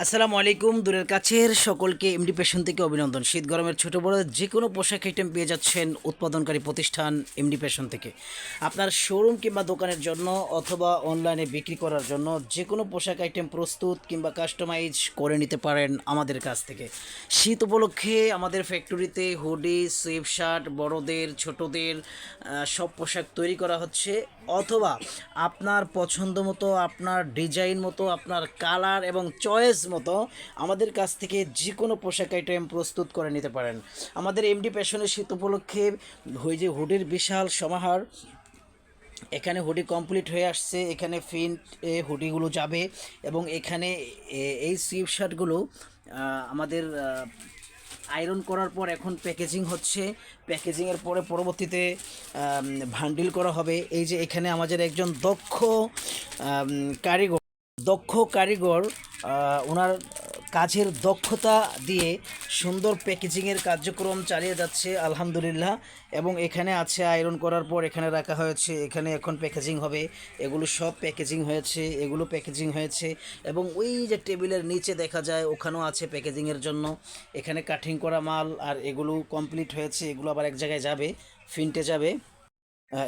আসসালামু আলাইকুম। দূরের কাছের সকলকে এমডি ফ্যাশন থেকে অভিনন্দন। শীত গরমের ছোট বড় যে কোনো পোশাক আইটেম পেয়ে যাচ্ছেন উৎপাদনকারী প্রতিষ্ঠান এমডি ফ্যাশন থেকে। আপনার শোরুম কিংবা দোকানের জন্য অথবা অনলাইনে বিক্রি করার জন্য যে কোনো পোশাক আইটেম প্রস্তুত কিংবা কাস্টমাইজ করে নিতে পারেন আমাদের কাছ থেকে। শীত উপলক্ষে আমাদের ফ্যাক্টরিতে হুডি, সুইফট শার্ট, বড়দের ছোটদের সব পোশাক তৈরি করা হচ্ছে। অথবা আপনার পছন্দ মতো, আপনার ডিজাইন মতো, আপনার কালার এবং চয়েস মতো আমাদের কাছ থেকে যে কোনো পোশাক আইটেম প্রস্তুত করে নিতে পারেন। আমাদের এমডি ফ্যাশনের শীত উপলক্ষে ওই যে হুডির বিশাল সমাহার, এখানে হুডি কমপ্লিট হয়ে আসছে। এখানে প্রিন্ট হুডিগুলো যাবে এবং এখানে এই সুইফট শার্টগুলো আমাদের আয়রন করার পর এখন প্যাকেজিং হচ্ছে। প্যাকেজিংয়ের পরে পরবর্তীতে ভান্ডিল করা হবে। এই যে এখানে আমাদের একজন আম, কারিগর কারিগর ওনার কাজের দক্ষতা দিয়ে সুন্দর প্যাকেজিংয়ের কার্যক্রম চালিয়ে যাচ্ছে আলহামদুলিল্লাহ। এবং এখানে আছে আয়রন করার পর এখানে রাখা হয়েছে, এখানে এখন প্যাকেজিং হবে। এগুলো সব প্যাকেজিং হয়েছে, এগুলো প্যাকেজিং হয়েছে এবং ওই যে টেবিলের নিচে দেখা যায় ওখানেও আছে প্যাকেজিংয়ের জন্য। এখানে কাটিং করা মাল আর এগুলো কমপ্লিট হয়েছে, এগুলো আবার এক জায়গায় যাবে, প্রিন্টে যাবে।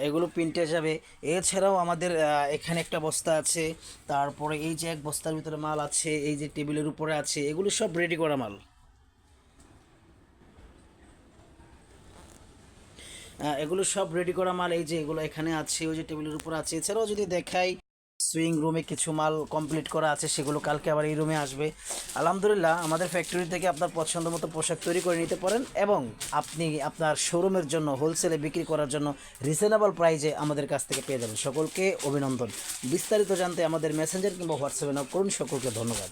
এগুলো প্রিন্টে যাবে। এছাড়াও আমাদের এখানে একটা বস্তা আছে, তারপরে এই যে এক বস্তার ভিতরে মাল আছে, এই যে টেবিলের উপরে আছে, এগুলো সব রেডি করা মাল। এগুলো সব রেডি করা মাল। এই যে এগুলো এখানে আছে, ওই যে টেবিলের উপর আছে। এছাড়াও যদি দেখাই, সুইং রুমে কিছু মাল কমপ্লিট করা আছে, সেগুলো কালকে আবার এই রুমে আসবে। আলহামদুলিল্লাহ, আমাদের ফ্যাক্টরি থেকে আপনার পছন্দ মতো পোশাক তৈরি করে নিতে পারেন এবং আপনি আপনার শোরুমের জন্য হোলসেলে বিক্রি করার জন্য রিজনেবল প্রাইজে আমাদের কাছ থেকে পেয়ে যাবেন। সকলকে অভিনন্দন। বিস্তারিত জানতে আমাদের মেসেঞ্জার কিংবা হোয়াটসঅ্যাপে নক করুন। সকলকে ধন্যবাদ।